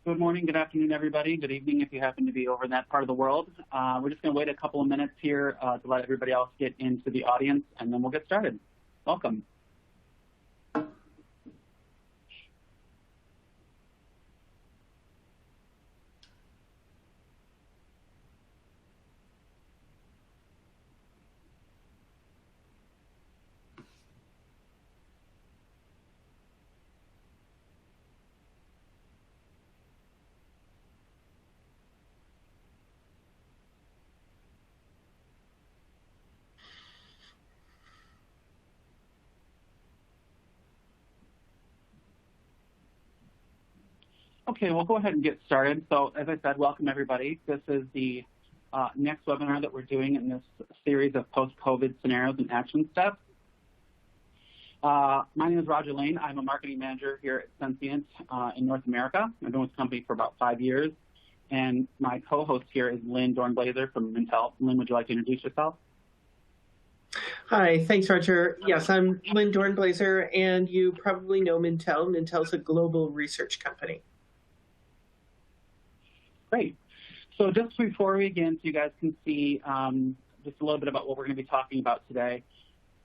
Good morning, good afternoon, everybody. Good evening if you happen to be over in that part of the world. We're just going to wait a couple of minutes here to let everybody else get into the audience, and then we'll get started. Welcome. Okay, we'll go ahead and get started. So as I said, welcome everybody. This is the next webinar that we're doing in this series of post-COVID scenarios and action steps. My name is Roger Lane. I'm a marketing manager here at Sensient in North America. I've been with the company for about 5 years. And my co-host here is Lynn Dornblaser from Mintel. Lynn, would you like to introduce yourself? Hi, thanks, Roger. Yes, I'm Lynn Dornblaser, and you probably know Mintel. Mintel's a global research company. Great. So just before we begin, so you guys can see just a little bit about what we're going to be talking about today,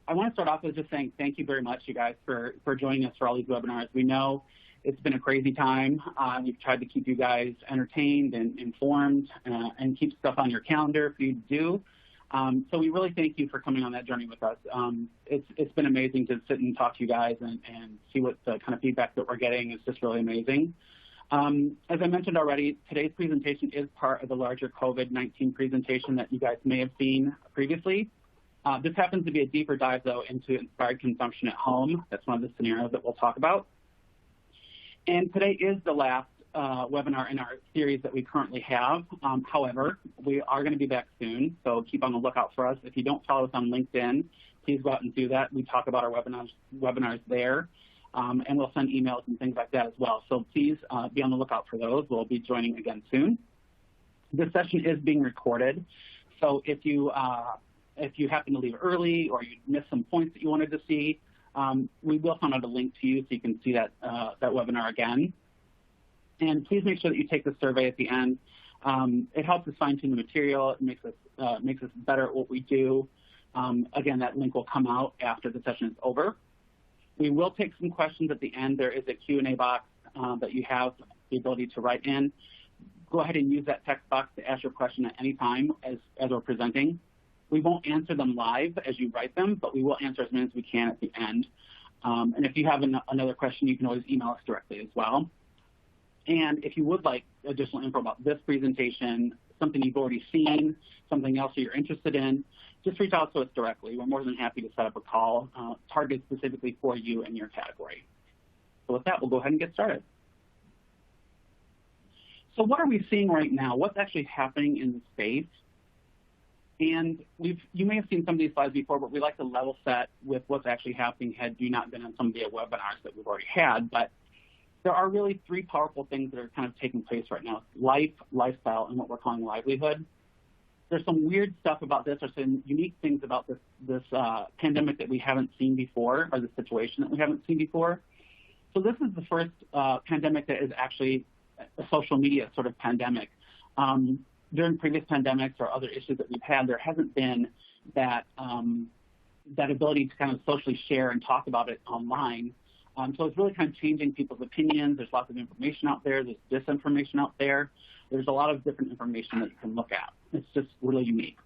I want to start off with just saying thank you very much, you guys, for joining us for all these webinars. We know it's been a crazy time. We've tried to keep you guys entertained and informed and keep stuff on your calendar for you to do. So we really thank you for coming on that journey with us. It's been amazing to sit and talk to you guys and see what the kind of feedback that we're getting is just really amazing. As I mentioned already, today's presentation is part of the larger COVID-19 presentation that you guys may have seen previously. This happens to be a deeper dive, though, into inspired consumption at home. That's one of the scenarios that we'll talk about. And today is the last webinar in our series that we currently have. However, we are going to be back soon, so keep on the lookout for us. If you don't follow us on LinkedIn, please go out and do that. We talk about our webinars there. And we'll send emails and things like that as well. So please be on the lookout for those. We'll be joining again soon. This session is being recorded. So if you happen to leave early or you missed some points that you wanted to see, we will send out a link to you so you can see that webinar again. And please make sure that you take the survey at the end. It helps us fine-tune the material. It makes us better at what we do. Again, that link will come out after the session is over. We will take some questions at the end. There is a Q&A box that you have the ability to write in. Go ahead and use that text box to ask your question at any time as we're presenting. We won't answer them live as you write them, but we will answer as many as we can at the end. And if you have another question, you can always email us directly as well. And if you would like additional info about this presentation, something you've already seen, something else that you're interested in, just reach out to us directly. We're more than happy to set up a call targeted specifically for you and your category. So with that, we'll go ahead and get started. So what are we seeing right now? What's actually happening in the space? And you may have seen some of these slides before, but we like to level set with what's actually happening had you not been on some of the webinars that we've already had. But there are really three powerful things that are kind of taking place right now: life, lifestyle, and what we're calling livelihood. There's some weird stuff about this, or some unique things about this pandemic that we haven't seen before, or the situation that we haven't seen before. So this is the first pandemic that is actually a social media sort of pandemic. During previous pandemics or other issues that we've had, there hasn't been that ability to kind of socially share and talk about it online. So it's really kind of changing people's opinions. There's lots of information out there. There's disinformation out there. There's a lot of different information that you can look at. It's just really unique.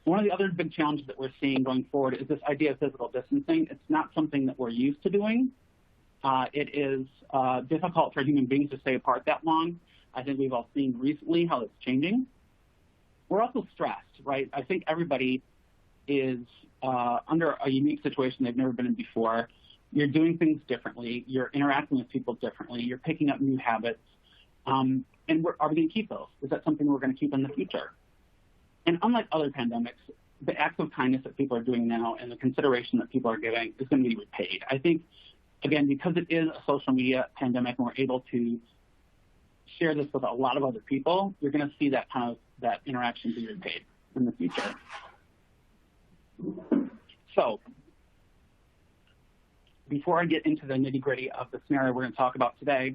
One of the other big challenges that we're seeing going forward is this idea of physical distancing. It's not something that we're used to doing. It is difficult for human beings to stay apart that long. I think we've all seen recently how it's changing. We're also stressed, right? I think everybody is under a unique situation they've never been in before. You're doing things differently. You're interacting with people differently. You're picking up new habits. And are we going to keep those? Is that something we're going to keep in the future? And unlike other pandemics, the acts of kindness that people are doing now and the consideration that people are giving is going to be repaid. I think, again, because it is a social media pandemic and we're able to share this with a lot of other people, you're going to see that kind of that interaction be repaid in the future. So before I get into the nitty-gritty of the scenario we're going to talk about today,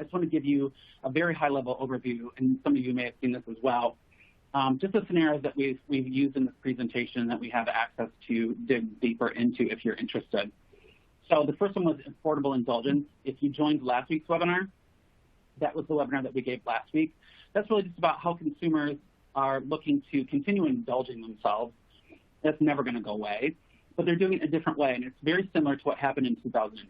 I just want to give you a very high-level overview, and some of you may have seen this as well. Just the scenarios that we've used in this presentation that we have access to dig deeper into if you're interested. So the first one was affordable indulgence. If you joined last week's webinar, that was the webinar that we gave last week. That's really just about how consumers are looking to continue indulging themselves. That's never going to go away, but they're doing it a different way, and it's very similar to what happened in 2008.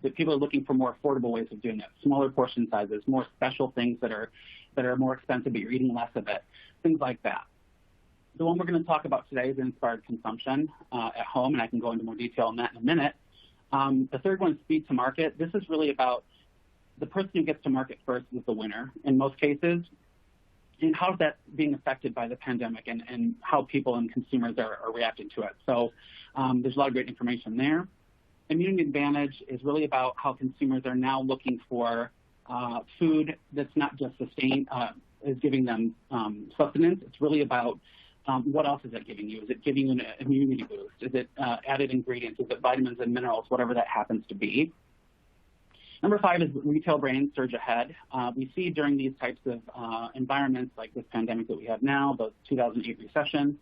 That people are looking for more affordable ways of doing it, smaller portion sizes, more special things that are more expensive, but you're eating less of it, things like that. The one we're going to talk about today is inspired consumption at home, and I can go into more detail on that in a minute. The third one is speed to market. This is really about the person who gets to market first is the winner in most cases, and how's that being affected by the pandemic and how people and consumers are reacting to it. So there's a lot of great information there. Immunity advantage is really about how consumers are now looking for food that's not just is giving them sustenance. It's really about what else is it giving you? Is it giving you an immunity boost? Is it added ingredients? Is it vitamins and minerals, whatever that happens to be? Number 5 is retail brands surge ahead. We see during these types of environments like this pandemic that we have now, the 2008 recession,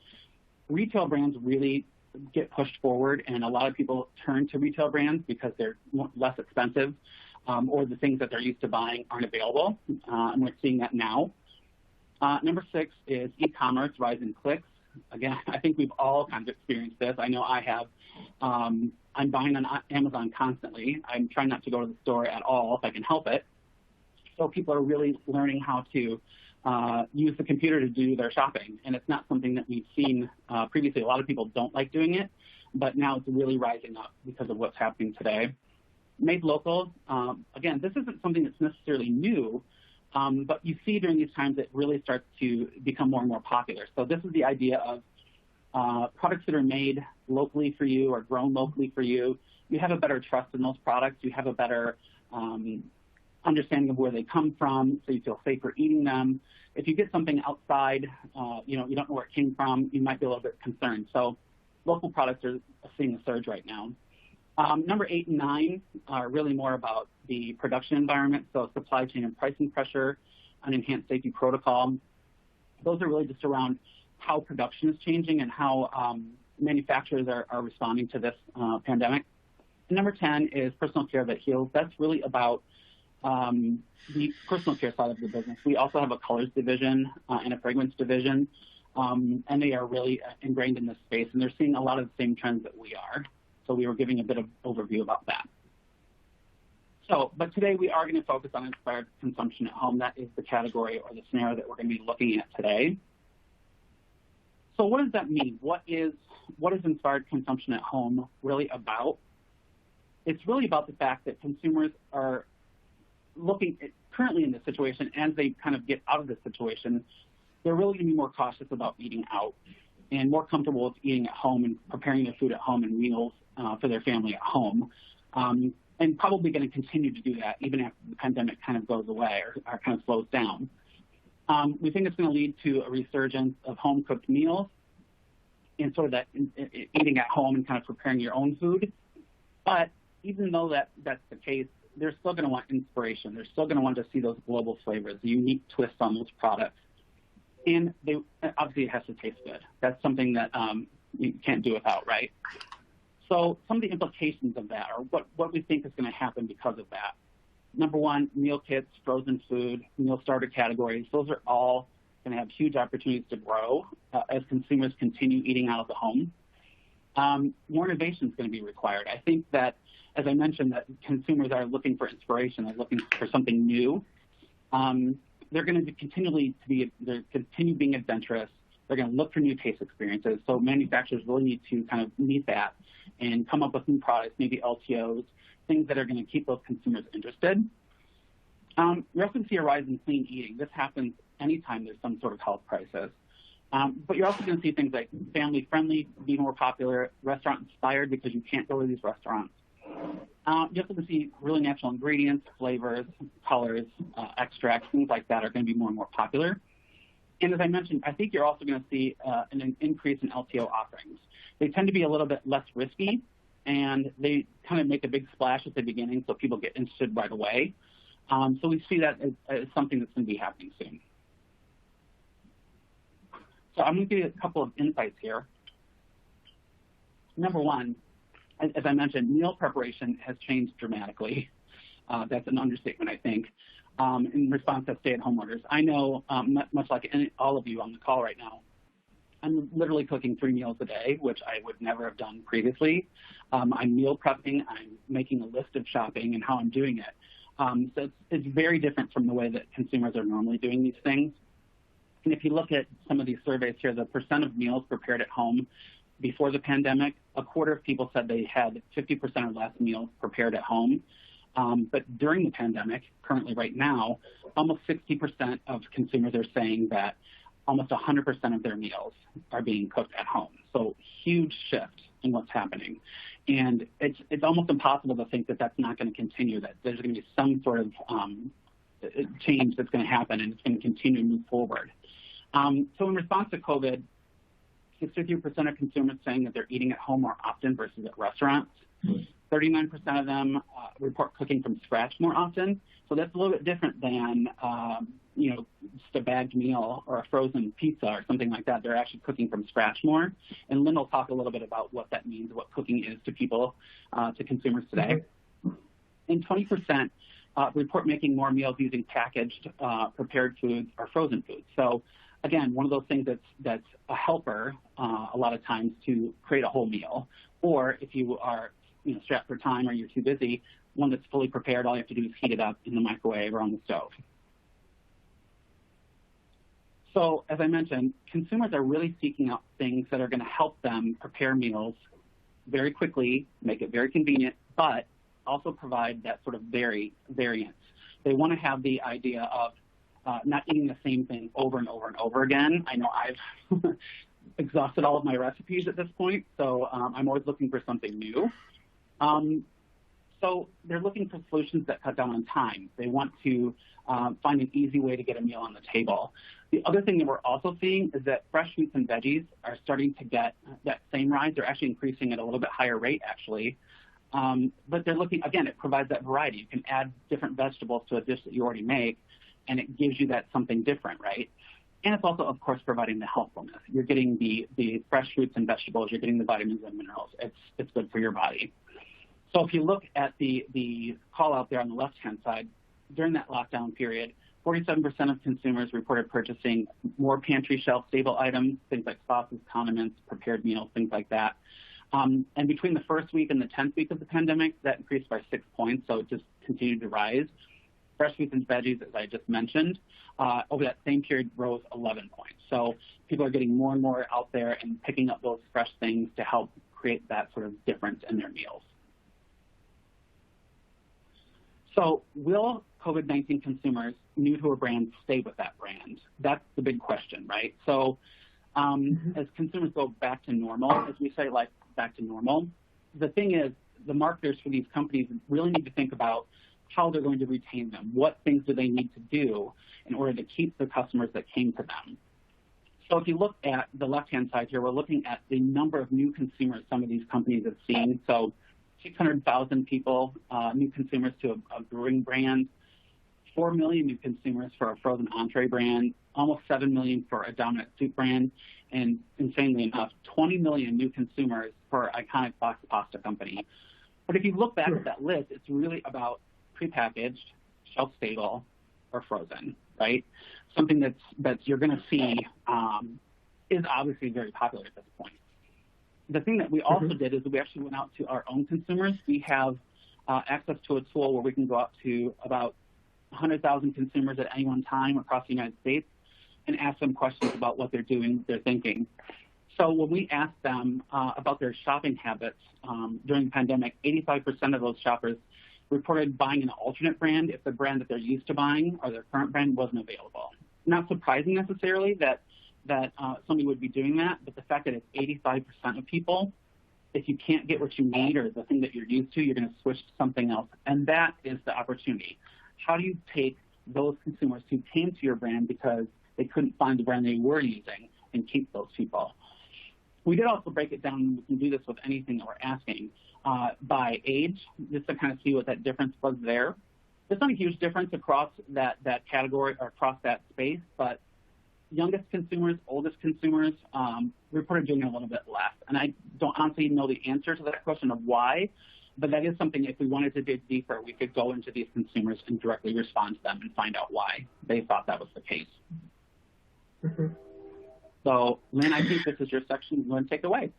retail brands really get pushed forward, and a lot of people turn to retail brands because they're less expensive or the things that they're used to buying aren't available, and we're seeing that now. Number 6 is e-commerce, rise in clicks. Again, I think we've all kind of experienced this. I know I have. I'm buying on Amazon constantly. I'm trying not to go to the store at all if I can help it. So people are really learning how to use the computer to do their shopping, and it's not something that we've seen previously. A lot of people don't like doing it, but now it's really rising up because of what's happening today. Made local, again, this isn't something that's necessarily new, but you see during these times it really starts to become more and more popular. So this is the idea of products that are made locally for you or grown locally for you. You have a better trust in those products. You have a better understanding of where they come from, so you feel safer eating them. If you get something outside, you don't know where it came from, you might be a little bit concerned. So local products are seeing a surge right now. Number 8 and 9 are really more about the production environment, so supply chain and pricing pressure, an enhanced safety protocol. Those are really just around how production is changing and how manufacturers are responding to this pandemic. And number 10 is personal care that heals. That's really about the personal care side of the business. We also have a colors division and a fragrance division, and they are really ingrained in this space, and they're seeing a lot of the same trends that we are. So we were giving a bit of overview about that. So, but today we are going to focus on inspired consumption at home. That is the category or the scenario that we're going to be looking at today. So what does that mean? What is inspired consumption at home really about? It's really about the fact that consumers are looking at, currently in this situation, as they kind of get out of this situation, they're really going to be more cautious about eating out and more comfortable with eating at home and preparing their food at home and meals for their family at home, and probably going to continue to do that even after the pandemic kind of goes away or kind of slows down. We think it's going to lead to a resurgence of home-cooked meals and sort of that eating at home and kind of preparing your own food. But even though that's the case, they're still going to want inspiration. They're still going to want to see those global flavors, the unique twists on those products. And obviously it has to taste good. That's something that you can't do without, right? So some of the implications of that, or what we think is going to happen because of that. Number 1, meal kits, frozen food, meal starter categories. Those are all going to have huge opportunities to grow as consumers continue eating out of the home. More innovation is going to be required. I think that, as I mentioned, that consumers are looking for inspiration. They're looking for something new. They're going to continue being adventurous. They're going to look for new taste experiences. So manufacturers really need to kind of meet that and come up with new products, maybe LTOs, things that are going to keep those consumers interested. You're also going to see a rise in clean eating. This happens anytime there's some sort of health crisis. But you're also going to see things like family-friendly be more popular, restaurant-inspired because you can't go to these restaurants. You're also going to see really natural ingredients, flavors, colors, extracts, things like that are going to be more and more popular. And as I mentioned, I think you're also going to see an increase in LTO offerings. They tend to be a little bit less risky, and they kind of make a big splash at the beginning so people get interested right away. So we see that as something that's going to be happening soon. So I'm going to give you a couple of insights here. Number one, as I mentioned, meal preparation has changed dramatically. That's an understatement, I think, in response to stay-at-home orders. I know, much like all of you on the call right now, I'm literally cooking 3 meals a day, which I would never have done previously. I'm meal prepping. I'm making a list of shopping and how I'm doing it. So it's very different from the way that consumers are normally doing these things. And if you look at some of these surveys here, the percent of meals prepared at home before the pandemic, a quarter of people said they had 50% or less meals prepared at home. But during the pandemic, currently right now, almost 60% of consumers are saying that almost 100% of their meals are being cooked at home. So huge shift in what's happening. And it's almost impossible to think that that's not going to continue, that there's going to be some sort of change that's going to happen and it's going to continue to move forward. So in response to COVID, 63% of consumers saying that they're eating at home more often versus at restaurants. 39% of them report cooking from scratch more often. So that's a little bit different than, just a bagged meal or a frozen pizza or something like that. They're actually cooking from scratch more. And Lynn will talk a little bit about what that means, what cooking is to people, to consumers today. And 20% report making more meals using packaged, prepared foods or frozen foods. So again, one of those things that's a helper a lot of times to create a whole meal. Or if you are strapped for time or you're too busy, one that's fully prepared, all you have to do is heat it up in the microwave or on the stove. So as I mentioned, consumers are really seeking out things that are going to help them prepare meals very quickly, make it very convenient, but also provide that sort of variance. They want to have the idea of not eating the same thing over and over and over again. I know I've exhausted all of my recipes at this point, so I'm always looking for something new. So they're looking for solutions that cut down on time. They want to find an easy way to get a meal on the table. The other thing that we're also seeing is that fresh fruits and veggies are starting to get that same rise. They're actually increasing at a little bit higher rate, actually. But they're looking, again, it provides that variety. You can add different vegetables to a dish that you already make, and it gives you that something different, right? And it's also, of course, providing the healthfulness. You're getting the fresh fruits and vegetables. You're getting the vitamins and minerals. It's good for your body. So if you look at the call out there on the left-hand side, during that lockdown period, 47% of consumers reported purchasing more pantry shelf-stable items, things like sauces, condiments, prepared meals, things like that. And between the first week and the 10th week of the pandemic, that increased by 6 points, so it just continued to rise. Fresh fruits and veggies, as I just mentioned, over that same period rose 11 points. So people are getting more and more out there and picking up those fresh things to help create that sort of difference in their meals. So will COVID-19 consumers new to a brand stay with that brand? That's the big question, right? So as consumers go back to normal, as we say, like back to normal, the thing is the marketers for these companies really need to think about how they're going to retain them. What things do they need to do in order to keep the customers that came to them? So if you look at the left-hand side here, we're looking at the number of new consumers some of these companies have seen. So 600,000 people, new consumers to a brewing brand, 4 million new consumers for a frozen entree brand, almost 7 million for a dominant soup brand, and insanely enough, 20 million new consumers for iconic box pasta company. But if you look back at that list, it's really about prepackaged, shelf-stable, or frozen, right? Something that's you're going to see is obviously very popular at this point. The thing that we also did is we actually went out to our own consumers. We have access to a tool where we can go out to about 100,000 consumers at any one time across the United States and ask them questions about what they're doing, they're thinking. So when we asked them about their shopping habits during the pandemic, 85% of those shoppers reported buying an alternate brand if the brand that they're used to buying or their current brand wasn't available. Not surprising necessarily that somebody would be doing that, but the fact that it's 85% of people, if you can't get what you need or the thing that you're used to, you're going to switch to something else. And that is the opportunity. How do you take those consumers who came to your brand because they couldn't find the brand they were using and keep those people? We did also break it down, and we can do this with anything that we're asking, by age, just to kind of see what that difference was there. there's not a huge difference across that category or across that space, but youngest consumers, oldest consumers, reported doing a little bit less. And I don't honestly know the answer to that question of why, but that is something, if we wanted to dig deeper, we could go into these consumers and directly respond to them and find out why they thought that was the case. Mm-hmm. So, Lynn, I think this is your section. You want to take it away.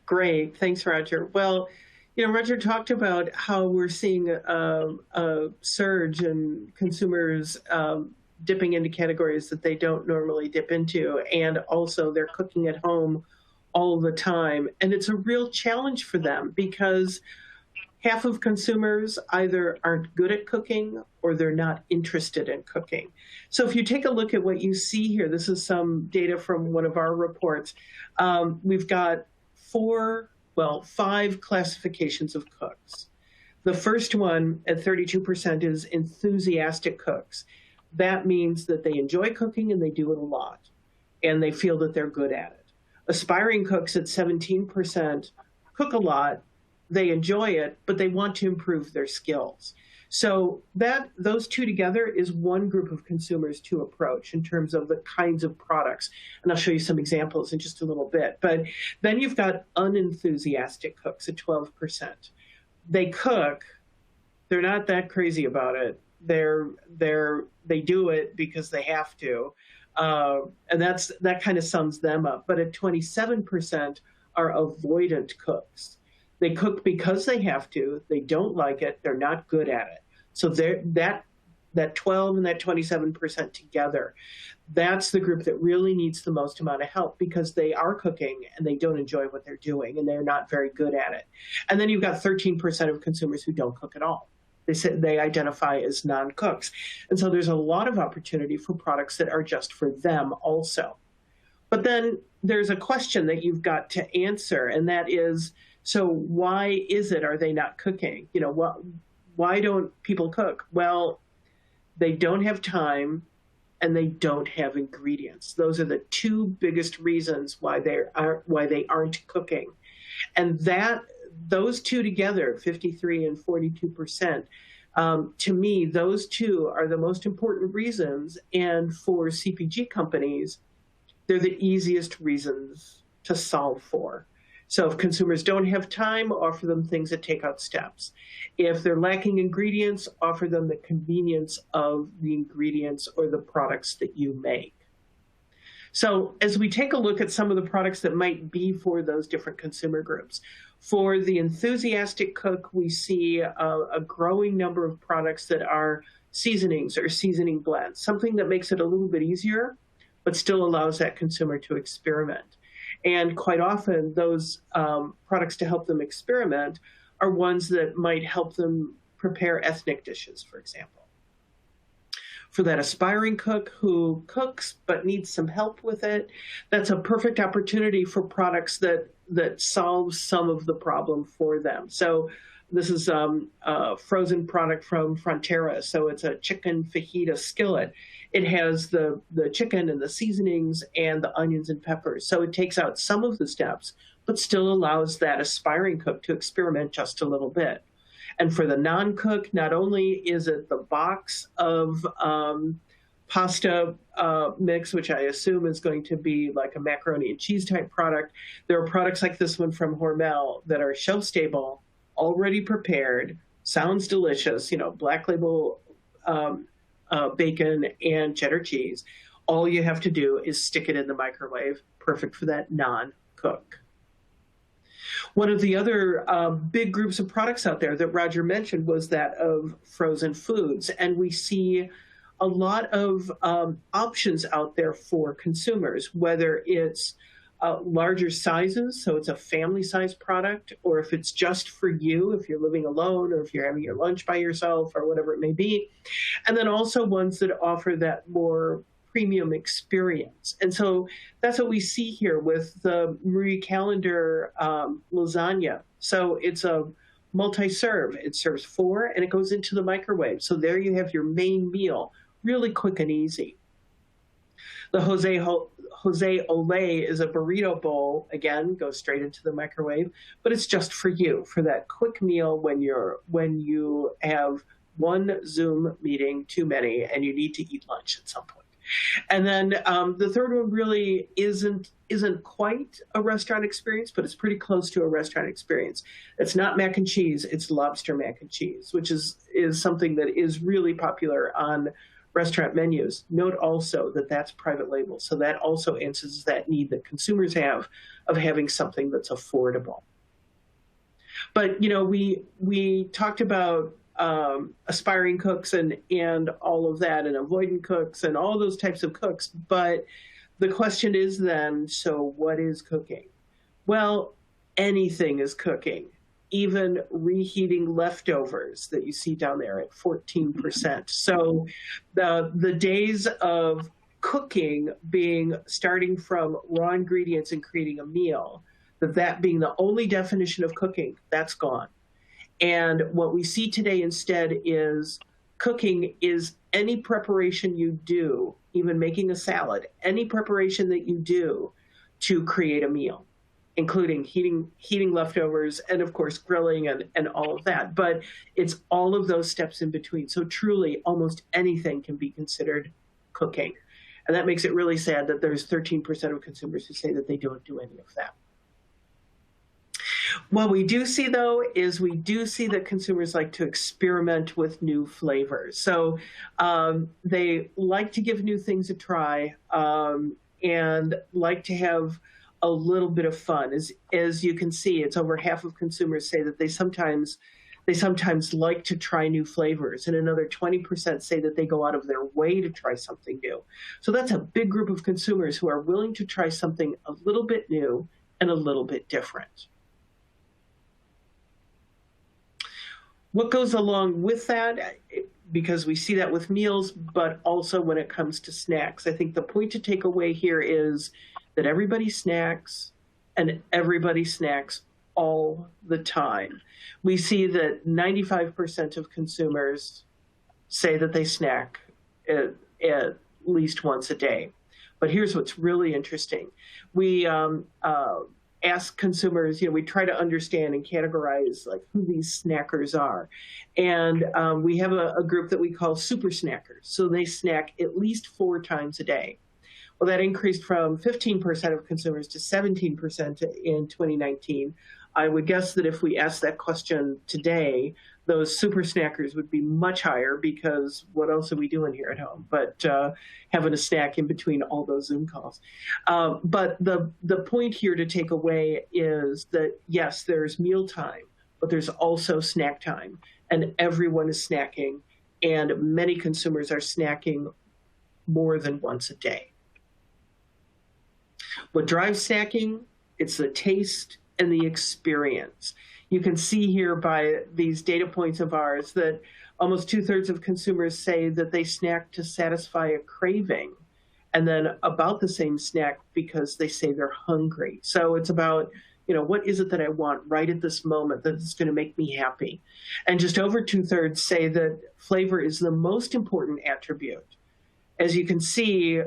Great. Thanks, Roger. Well, Roger talked about how we're seeing a surge in consumers dipping into categories that they don't normally dip into, and also they're cooking at home all the time. And it's a real challenge for them because half of consumers either aren't good at cooking or they're not interested in cooking. So if you take a look at what you see here, this is some data from one of our reports. We've got 5 classifications of cooks. The first one at 32% is enthusiastic cooks. That means that they enjoy cooking and they do it a lot, and they feel that they're good at it. Aspiring cooks at 17% cook a lot, they enjoy it, but they want to improve their skills. So those two together is one group of consumers to approach in terms of the kinds of products. And I'll show you some examples in just a little bit. But then you've got unenthusiastic cooks at 12%. They cook, they're not that crazy about it. They do it because they have to. And that kind of sums them up. But at 27% are avoidant cooks. They cook because they have to. They don't like it. They're not good at it. So that 12 and that 27% together, that's the group that really needs the most amount of help because they are cooking and they don't enjoy what they're doing and they're not very good at it. And then you've got 13% of consumers who don't cook at all. They identify as non-cooks. And so there's a lot of opportunity for products that are just for them also. But then there's a question that you've got to answer, and that is, so why are they not cooking? Why don't people cook? Well, they don't have time and they don't have ingredients. Those are the two biggest reasons why they aren't cooking. And those two together, 53 and 42%, to me, those two are the most important reasons. And for CPG companies, they're the easiest reasons to solve for. So if consumers don't have time, offer them things that take out steps. If they're lacking ingredients, offer them the convenience of the ingredients or the products that you make. So as we take a look at some of the products that might be for those different consumer groups, for the enthusiastic cook, we see a growing number of products that are seasonings or seasoning blends, something that makes it a little bit easier, but still allows that consumer to experiment. And quite often, those products to help them experiment are ones that might help them prepare ethnic dishes, for example. For that aspiring cook who cooks but needs some help with it, that's a perfect opportunity for products that solve some of the problem for them. So this is a frozen product from Frontera. So it's a chicken fajita skillet. It has the chicken and the seasonings and the onions and peppers. So it takes out some of the steps, but still allows that aspiring cook to experiment just a little bit. And for the non-cook, not only is it the box of pasta mix, which I assume is going to be like a macaroni and cheese type product, there are products like this one from Hormel that are shelf stable, already prepared, sounds delicious, Black Label bacon and cheddar cheese. All you have to do is stick it in the microwave, perfect for that non-cook. One of the other big groups of products out there that Roger mentioned was that of frozen foods. And we see a lot of options out there for consumers, whether it's larger sizes, so it's a family size product, or if it's just for you, if you're living alone, or if you're having your lunch by yourself, or whatever it may be. And then also ones that offer that more premium experience. And so that's what we see here with the Marie Callender lasagna. So it's a multi-serve. It serves 4 and it goes into the microwave. So there you have your main meal, really quick and easy. The Jose Olé is a burrito bowl. Again, goes straight into the microwave, but it's just for you, for that quick meal when you have one Zoom meeting too many, and you need to eat lunch at some point. And then the third one really isn't quite a restaurant experience, but it's pretty close to a restaurant experience. It's not mac and cheese, it's lobster mac and cheese, which is something that is really popular on restaurant menus. Note also that that's private label, so that also answers that need that consumers have of having something that's affordable. But, you know, we talked about aspiring cooks and all of that, and avoidant cooks and all those types of cooks. But the question is then, so what is cooking? Well, anything is cooking, even reheating leftovers that you see down there at 14%. So the days of cooking being starting from raw ingredients and creating a meal, that being the only definition of cooking, that's gone. And what we see today instead is cooking is any preparation you do, even making a salad, any preparation that you do to create a meal, including heating leftovers and, of course, grilling and all of that. But it's all of those steps in between. So truly, almost anything can be considered cooking. And that makes it really sad that there's 13% of consumers who say that they don't do any of that. What we do see, though, is we do see that consumers like to experiment with new flavors. So they like to give new things a try and like to have a little bit of fun. As you can see, it's over half of consumers say that they sometimes like to try new flavors, and another 20% say that they go out of their way to try something new. So that's a big group of consumers who are willing to try something a little bit new and a little bit different. What goes along with that, because we see that with meals, but also when it comes to snacks, I think the point to take away here is that everybody snacks, and everybody snacks all the time. We see that 95% of consumers say that they snack at least once a day. But here's what's really interesting. We ask consumers, we try to understand and categorize like who these snackers are. And we have a group that we call super snackers. So they snack at least 4 times a day. Well, that increased from 15% of consumers to 17% in 2019. I would guess that if we asked that question today, those super snackers would be much higher, because what else are we doing here at home but having a snack in between all those Zoom calls? But the point here to take away is that, yes, there's meal time, but there's also snack time, and everyone is snacking, and many consumers are snacking more than once a day. What drives snacking? It's the taste and the experience. You can see here by these data points of ours that almost 2/3 of consumers say that they snack to satisfy a craving, and then about the same snack because they say they're hungry. So it's about, what is it that I want right at this moment that's going to make me happy? And just over 2/3 say that flavor is the most important attribute. As you can see,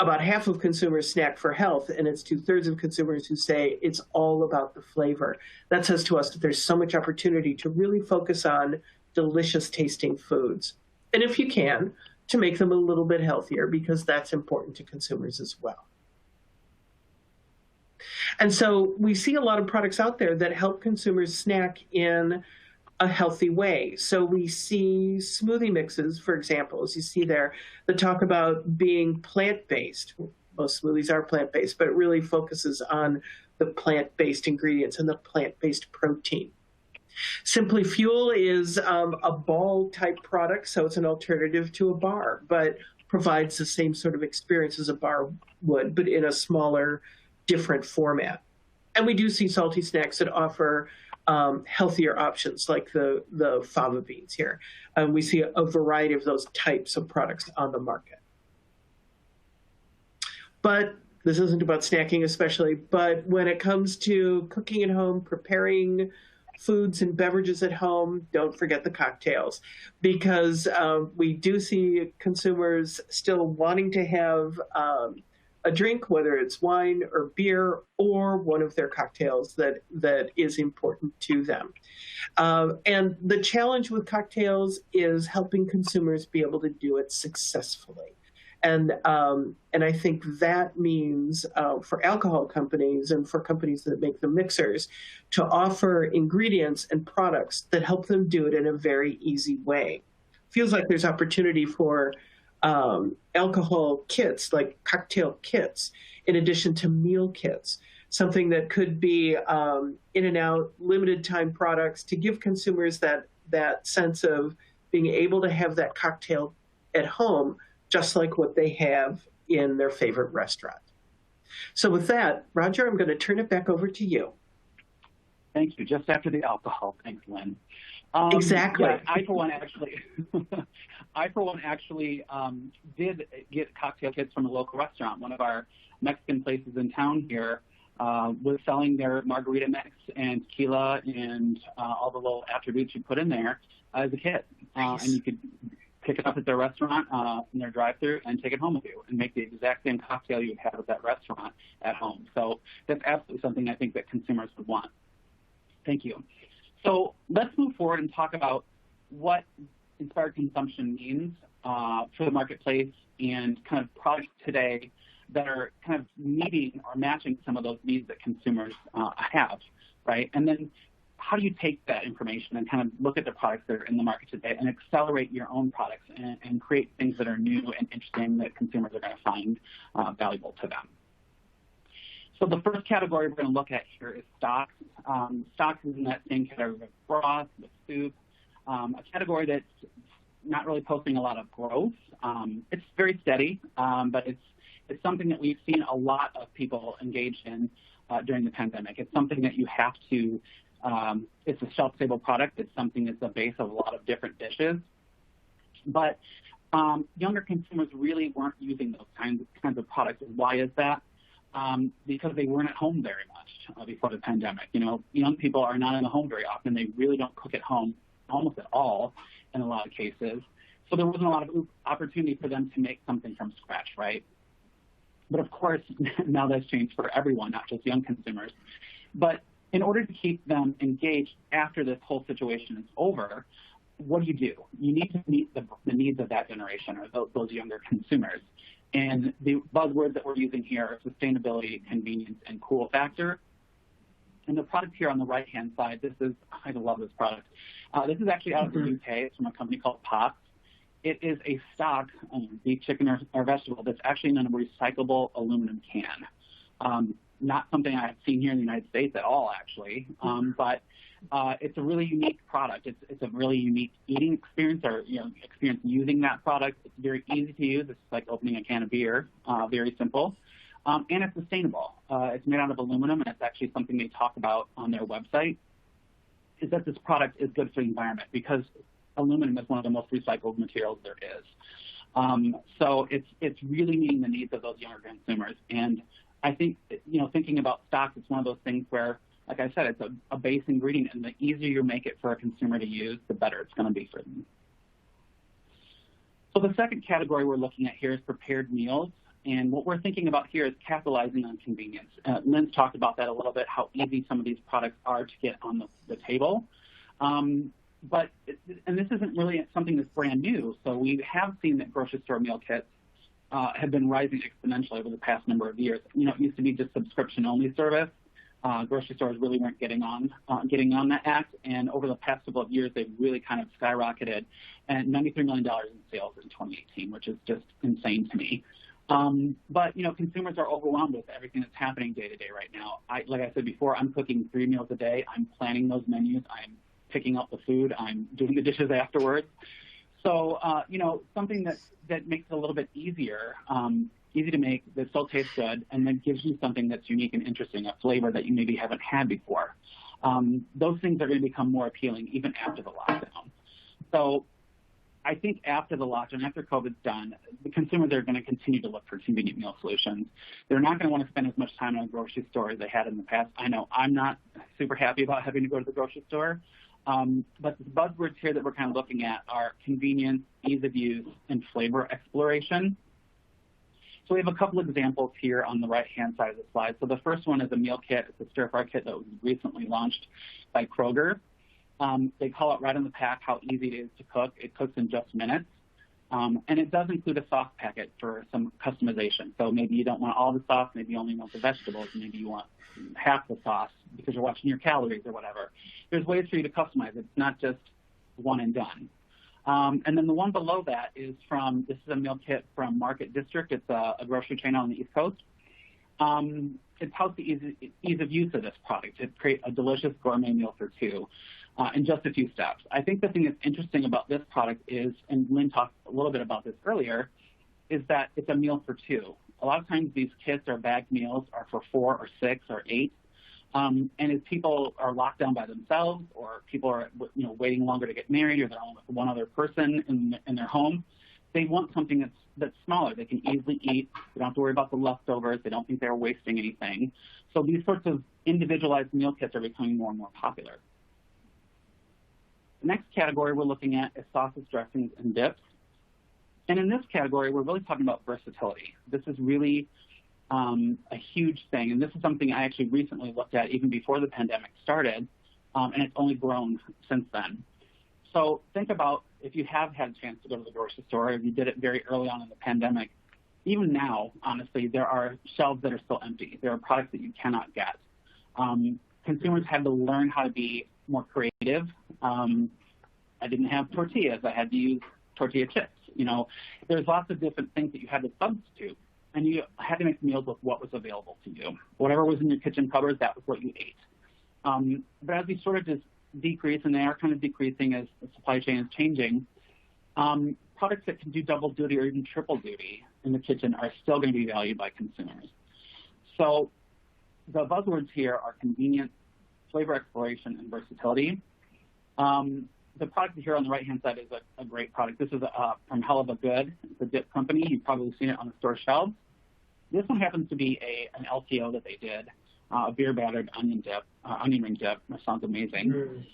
about half of consumers snack for health, and it's 2/3 of consumers who say it's all about the flavor. That says to us that there's so much opportunity to really focus on delicious tasting foods. And if you can, to make them a little bit healthier, because that's important to consumers as well. And so we see a lot of products out there that help consumers snack in a healthy way. So we see smoothie mixes, for example, as you see there, that talk about being plant-based. Most smoothies are plant-based, but it really focuses on the plant-based ingredients and the plant-based protein. Simply Fuel is a ball-type product, so it's an alternative to a bar, but provides the same sort of experience as a bar would, but in a smaller, different format. And we do see salty snacks that offer healthier options, like the fava beans here. We see a variety of those types of products on the market. But this isn't about snacking especially, but when it comes to cooking at home, preparing foods and beverages at home, don't forget the cocktails, because we do see consumers still wanting to have a a drink, whether it's wine or beer or one of their cocktails that is important to them. And the challenge with cocktails is helping consumers be able to do it successfully. And I think that means for alcohol companies and for companies that make the mixers to offer ingredients and products that help them do it in a very easy way. Feels like there's opportunity for alcohol kits, like cocktail kits, in addition to meal kits, something that could be in and out, limited time products to give consumers that sense of being able to have that cocktail at home, just like what they have in their favorite restaurant. So with that, Roger, I'm going to turn it back over to you. Thank you. Just after the alcohol. Thanks, Lynn. Exactly. Yeah, I for one actually did get cocktail kits from a local restaurant. One of our Mexican places in town here was selling their margarita mix and tequila and all the little attributes you put in there as a kit. Nice. And you could pick it up at their restaurant in their drive-thru and take it home with you and make the exact same cocktail you would have at that restaurant at home. So that's absolutely something I think that consumers would want. Thank you. So let's move forward and talk about what inspired consumption means for the marketplace and kind of products today that are kind of meeting or matching some of those needs that consumers have, right? And then how do you take that information and kind of look at the products that are in the market today and accelerate your own products and create things that are new and interesting that consumers are going to find valuable to them? So the first category we're going to look at here is stocks. Stocks is in that same category with broth, with soup, a category that's not really posting a lot of growth. It's very steady, but it's something that we've seen a lot of people engage in during the pandemic. It's something that you have to, it's a shelf-stable product. It's something that's the base of a lot of different dishes. But younger consumers really weren't using those kinds of products. And why is that? Because they weren't at home very much before the pandemic. You know, young people are not in the home very often. They really don't cook at home almost at all in a lot of cases. So there wasn't a lot of opportunity for them to make something from scratch, right? But of course, now that's changed for everyone, not just young consumers. But in order to keep them engaged after this whole situation is over, what do? You need to meet the needs of that generation or those younger consumers. And the buzzwords that we're using here are sustainability, convenience, and cool factor. And the product here on the right-hand side, I love this product. This is actually out of the UK. It's from a company called Pops. It is a stock, beef, chicken, or vegetable that's actually in a recyclable aluminum can. Not something I've seen here in the United States at all, actually, but it's a really unique product. It's a really unique eating experience or experience using that product. It's very easy to use. It's like opening a can of beer, very simple. And it's sustainable. It's made out of aluminum, and it's actually something they talk about on their website, is that this product is good for the environment because aluminum is one of the most recycled materials there is. So it's really meeting the needs of those younger consumers. And I think, thinking about stocks, it's one of those things where, like I said, it's a base ingredient, and the easier you make it for a consumer to use, the better it's going to be for them. So the second category we're looking at here is prepared meals. And what we're thinking about here is capitalizing on convenience. Lynn's talked about that a little bit, how easy some of these products are to get on the table. And this isn't really something that's brand new. So we have seen that grocery store meal kits have been rising exponentially over the past number of years. It used to be just subscription-only service. Grocery stores really weren't getting on that act, and over the past couple of years, they've really kind of skyrocketed, and $93 million in sales in 2018, which is just insane to me. But consumers are overwhelmed with everything that's happening day to day right now. Like I said before, I'm cooking 3 meals a day. I'm planning those menus. I'm picking up the food. I'm doing the dishes afterwards. So, something that makes it a little bit easier, easy to make, that still tastes good, and then gives you something that's unique and interesting, a flavor that you maybe haven't had before. Those things are going to become more appealing even after the lockdown. So I think after the lockdown, after COVID's done, the consumers are going to continue to look for convenient meal solutions. They're not going to want to spend as much time in a grocery store as they had in the past. I know I'm not super happy about having to go to the grocery store. But the buzzwords here that we're kind of looking at are convenience, ease of use, and flavor exploration. So we have a couple examples here on the right-hand side of the slide. So the first one is a meal kit. It's a stir-fry kit that was recently launched by Kroger. They call it right on the pack how easy it is to cook. It cooks in just minutes. And it does include a sauce packet for some customization. So maybe you don't want all the sauce, maybe you only want the vegetables, maybe you want half the sauce because you're watching your calories or whatever. There's ways for you to customize it. It's not just one and done. And then the one below that is this is a meal kit from Market District. It's a grocery chain on the East Coast. It touts the ease of use of this product to create a delicious gourmet meal for two in just a few steps. I think the thing that's interesting about this product is, and Lynn talked a little bit about this earlier, is that it's a meal for two. A lot of times these kits or bagged meals are for 4 or 6 or 8. And if people are locked down by themselves, or people are waiting longer to get married, or they're only with one other person in their home, they want something that's smaller. They can easily eat. They don't have to worry about the leftovers. They don't think they're wasting anything. So these sorts of individualized meal kits are becoming more and more popular. The next category we're looking at is sauces, dressings, and dips. And in this category, we're really talking about versatility. This is really a huge thing, and this is something I actually recently looked at even before the pandemic started, and it's only grown since then. So think about if you have had a chance to go to the grocery store, if you did it very early on in the pandemic, even now, honestly, there are shelves that are still empty. There are products that you cannot get. Consumers had to learn how to be more creative. I didn't have tortillas. I had to use tortilla chips. There's lots of different things that you had to substitute. And you had to make meals with what was available to you. Whatever was in your kitchen cupboard, that was what you ate. But as we sort of just decrease, and they are kind of decreasing as the supply chain is changing, products that can do double duty or even triple duty in the kitchen are still going to be valued by consumers. So the buzzwords here are convenience, flavor exploration, and versatility. The product here on the right-hand side is a great product. This is from Hell of a Good. It's a dip company. You've probably seen it on the store shelves. This one happens to be an LTO that they did, a beer-battered onion ring dip. That sounds amazing. Mm.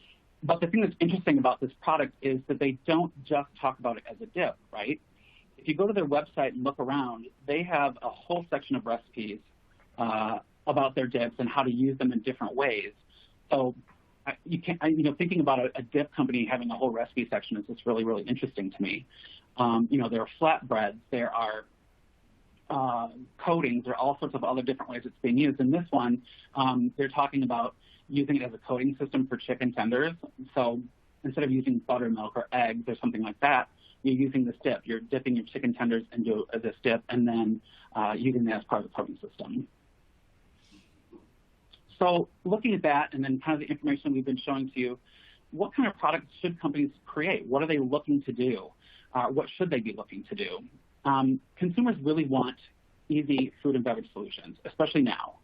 But the thing that's interesting about this product is that they don't just talk about it as a dip, right? If you go to their website and look around, they have a whole section of recipes about their dips and how to use them in different ways. So thinking about a dip company having a whole recipe section is just really, really interesting to me. There are flatbreads, there are coatings, there are all sorts of other different ways it's being used. In this one, they're talking about using it as a coating system for chicken tenders. So instead of using buttermilk or eggs or something like that, you're using this dip. You're dipping your chicken tenders into this dip and then using that as part of the coating system. So looking at that and then kind of the information we've been showing to you, what kind of products should companies create? What are they looking to do? What should they be looking to do? Consumers really want easy food and beverage solutions, especially now.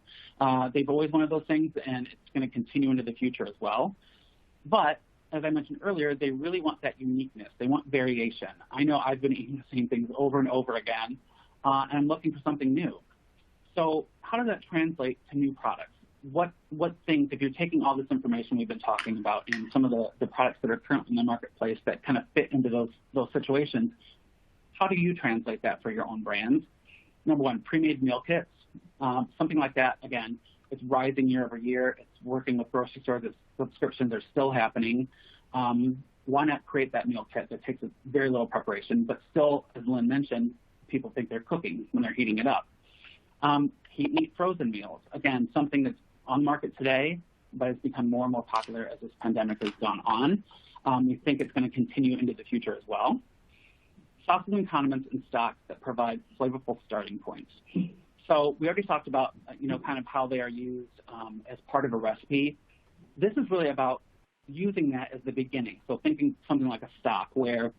They've always wanted those things, and it's going to continue into the future as well. But as I mentioned earlier, they really want that uniqueness. They want variation. I know I've been eating the same things over and over again, and I'm looking for something new. So how does that translate to new products? What things, if you're taking all this information we've been talking about and some of the products that are currently in the marketplace that kind of fit into those situations, how do you translate that for your own brands? Number one, pre-made meal kits. Something like that, again, it's rising year over year. It's working with grocery stores. Its subscriptions are still happening. Why not create that meal kit that takes very little preparation, but still, as Lynn mentioned, people think they're cooking when they're heating it up. Heat and eat frozen meals. Again, something that's on market today, but it's become more and more popular as this pandemic has gone on. We think it's going to continue into the future as well. Sauces and condiments and stocks that provide flavorful starting points. So we already talked about, kind of how they are used as part of a recipe. This is really about using that as the beginning. So thinking something like a stock where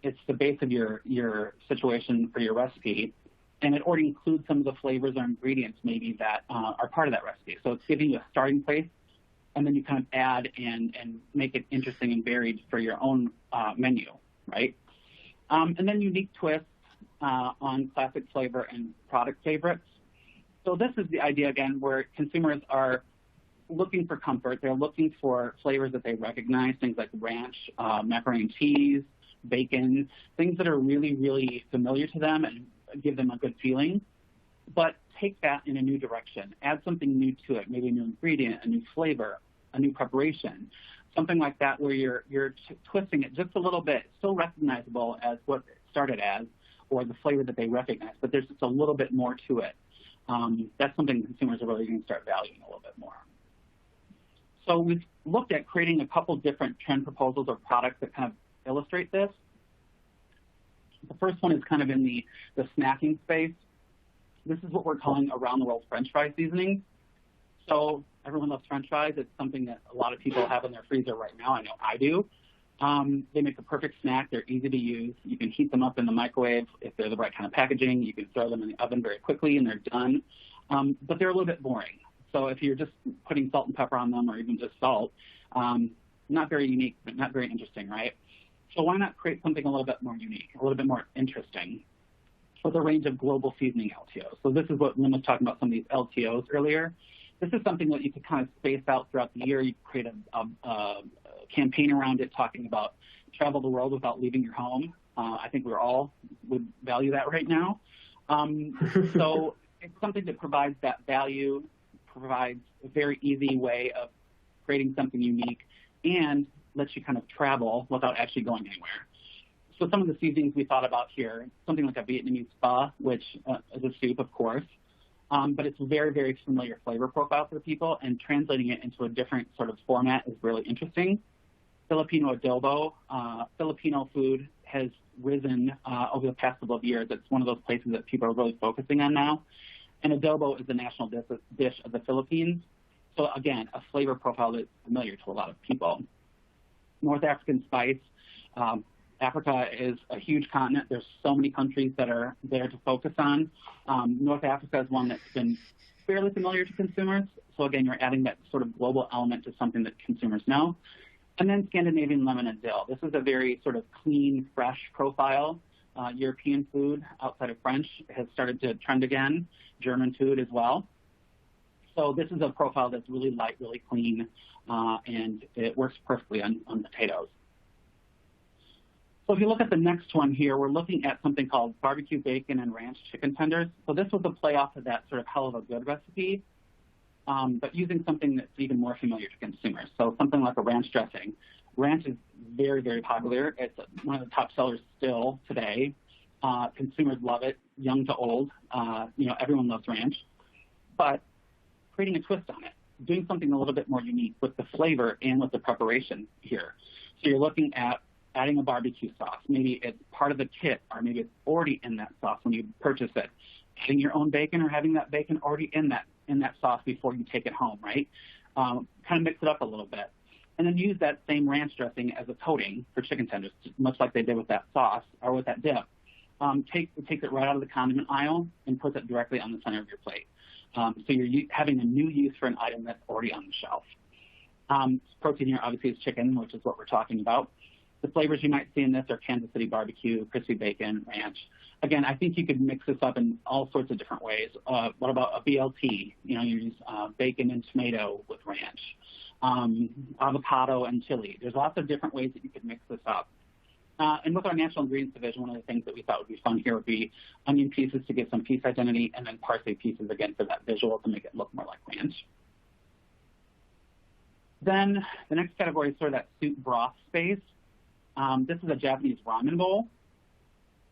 it's the base of your situation for your recipe, and it already includes some of the flavors or ingredients maybe that are part of that recipe. So it's giving you a starting place, and then you kind of add and make it interesting and varied for your own menu, right? And then unique twists on classic flavor and product favorites. So this is the idea, again, where consumers are looking for comfort. They're looking for flavors that they recognize, things like ranch, macaroni and cheese, bacon, things that are really, really familiar to them and give them a good feeling. but take that in a new direction. Add something new to it, maybe a new ingredient, a new flavor, a new preparation, something like that where you're twisting it just a little bit, still recognizable as what it started as or the flavor that they recognize, but there's just a little bit more to it. That's something consumers are really going to start valuing a little bit more. So we've looked at creating a couple different trend proposals or products that kind of illustrate this. The first one is kind of in the snacking space. This is what we're calling around the world French fry seasoning. So everyone loves French fries. It's something that a lot of people have in their freezer right now. I know I do. They make a perfect snack. They're easy to use. You can heat them up in the microwave if they're the right kind of packaging. You can throw them in the oven very quickly and they're done. But they're a little bit boring. So if you're just putting salt and pepper on them or even just salt, not very unique, but not very interesting, right? So why not create something a little bit more unique, a little bit more interesting with a range of global seasoning LTOs? So this is what Lynn was talking about, some of these LTOs earlier. This is something that you could kind of space out throughout the year. You create a campaign around it talking about travel the world without leaving your home. I think we all would value that right now. So it's something that provides that value, provides a very easy way of creating something unique, and lets you kind of travel without actually going anywhere. So some of the seasonings we thought about here, something like a Vietnamese pho, which is a soup, of course, but it's a very, very familiar flavor profile for people, and translating it into a different sort of format is really interesting. Filipino adobo, Filipino food has risen over the past couple of years. It's one of those places that people are really focusing on now. And adobo is the national dish of the Philippines. So again, a flavor profile that's familiar to a lot of people. North African spice. Africa is a huge continent. There's so many countries that are there to focus on. North Africa is one that's been fairly familiar to consumers. So again, you're adding that sort of global element to something that consumers know. And then Scandinavian lemon and dill. This is a very sort of clean, fresh profile. European food outside of French has started to trend again. German food as well. So this is a profile that's really light, really clean, and it works perfectly on potatoes. So if you look at the next one here, we're looking at something called barbecue bacon and ranch chicken tenders. So this was a play off of that sort of hell of a good recipe, but using something that's even more familiar to consumers. So something like a ranch dressing. Ranch is very, very popular. It's one of the top sellers still today. Consumers love it, young to old. Everyone loves ranch. But creating a twist on it, doing something a little bit more unique with the flavor and with the preparation here. So you're looking at adding a barbecue sauce. Maybe it's part of the kit, or maybe it's already in that sauce when you purchase it. Adding your own bacon or having that bacon already in that sauce before you take it home, right? Kind of mix it up a little bit. And then use that same ranch dressing as a coating for chicken tenders, much like they did with that sauce or with that dip. Takes it right out of the condiment aisle and puts it directly on the center of your plate. So you're having a new use for an item that's already on the shelf. Protein here obviously is chicken, which is what we're talking about. The flavors you might see in this are Kansas City barbecue, crispy bacon, ranch. Again, I think you could mix this up in all sorts of different ways. What about a BLT? You use bacon and tomato with ranch, avocado and chili. There's lots of different ways that you could mix this up. And with our natural ingredients division, one of the things that we thought would be fun here would be onion pieces to get some piece identity, and then parsley pieces, again, for that visual to make it look more like ranch. Then the next category is sort of that soup broth space. This is a Japanese ramen bowl.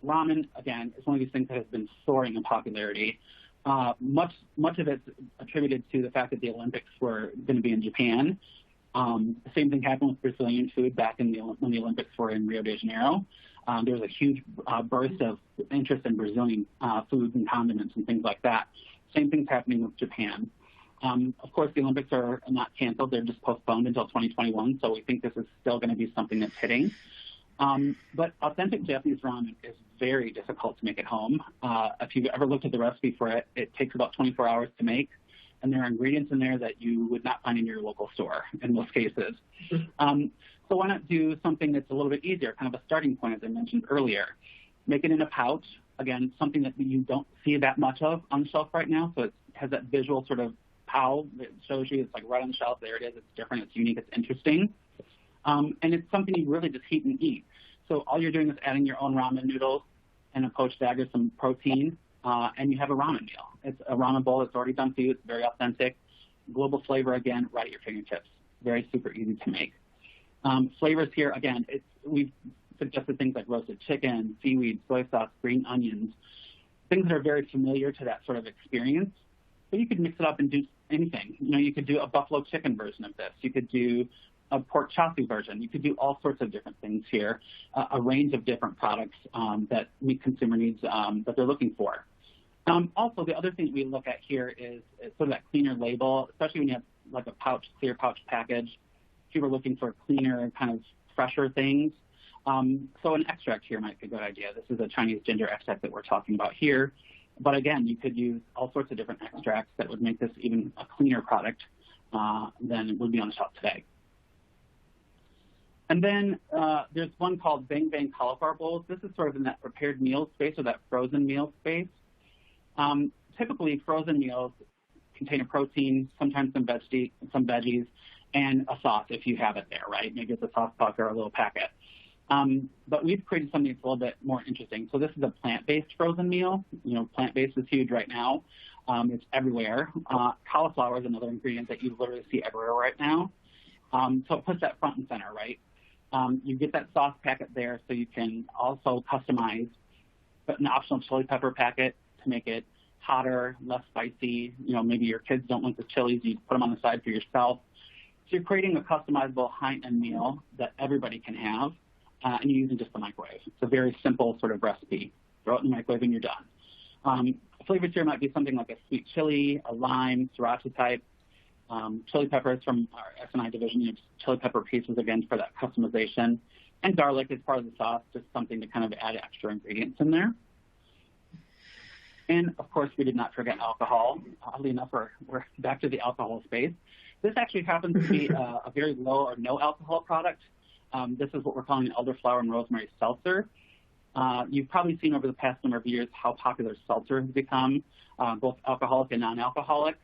Ramen, again, is one of these things that has been soaring in popularity. Much of it's attributed to the fact that the Olympics were going to be in Japan. The same thing happened with Brazilian food back when the Olympics were in Rio de Janeiro. There was a huge burst of interest in Brazilian foods and condiments and things like that. Same thing's happening with Japan. Of course, the Olympics are not canceled. They're just postponed until 2021, so we think this is still going to be something that's hitting. But authentic Japanese ramen is very difficult to make at home. If you've ever looked at the recipe for it, it takes about 24 hours to make, and there are ingredients in there that you would not find in your local store in most cases. So why not do something that's a little bit easier, kind of a starting point, as I mentioned earlier. Make it in a pouch, again, something that you don't see that much of on the shelf right now, so it has that visual sort of pow that shows you it's like right on the shelf. There it is. It's different. It's unique. It's interesting. And it's something you really just heat and eat. So all you're doing is adding your own ramen noodles and a poached egg or some protein, and you have a ramen meal. It's a ramen bowl that's already done for you. It's very authentic. Global flavor, again, right at your fingertips. Very super easy to make. Flavors here, again, we've suggested things like roasted chicken, seaweed, soy sauce, green onions, things that are very familiar to that sort of experience. But you could mix it up and do anything. You could do a buffalo chicken version of this. You could do a pork chassis version. You could do all sorts of different things here, a range of different products that meet consumer needs that they're looking for. Also, the other thing we look at here is sort of that cleaner label, especially when you have like a clear pouch package. People are looking for cleaner, kind of fresher things. So an extract here might be a good idea. This is a Chinese ginger extract that we're talking about here. But again, you could use all sorts of different extracts that would make this even a cleaner product than it would be on the shelf today. And then there's one called Bang Bang Cauliflower Bowls. This is sort of in that prepared meal space or that frozen meal space. Typically, frozen meals contain a protein, sometimes some veggies, and a sauce if you have it there, right? Maybe it's a sauce puck or a little packet. But we've created something that's a little bit more interesting. So this is a plant-based frozen meal. Plant-based is huge right now. It's everywhere. Cauliflower is another ingredient that you literally see everywhere right now. So it puts that front and center, right? You get that sauce packet there so you can also customize an optional chili pepper packet to make it hotter, less spicy. Maybe your kids don't want the chilies. You put them on the side for yourself. So you're creating a customizable high-end meal that everybody can have, and you're using just the microwave. It's a very simple sort of recipe. Throw it in the microwave and you're done. Flavors here might be something like a sweet chili, a lime, sriracha type, chili peppers from our S&I division, chili pepper pieces, again, for that customization. And garlic is part of the sauce, just something to kind of add extra ingredients in there. And, of course, we did not forget alcohol. Oddly enough, we're back to the alcohol space. This actually happens to be a very low or no alcohol product. This is what we're calling Elderflower and Rosemary Seltzer. You've probably seen over the past number of years how popular Seltzer has become, both alcoholic and non-alcoholic.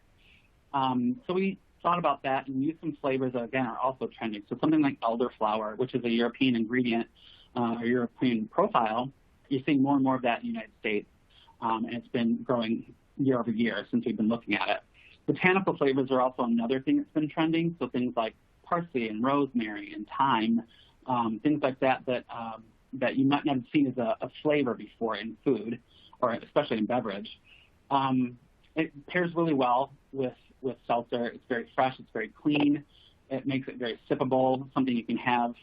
So we thought about that and used some flavors that, again, are also trending. So something like Elderflower, which is a European ingredient or European profile, you're seeing more and more of that in the United States. And it's been growing year over year since we've been looking at it. Botanical flavors are also another thing that's been trending. So things like parsley and rosemary and thyme, things like that you might not have seen as a flavor before in food, or especially in beverage. It pairs really well with seltzer. It's very fresh. It's very clean. It makes it very sippable, something you can have,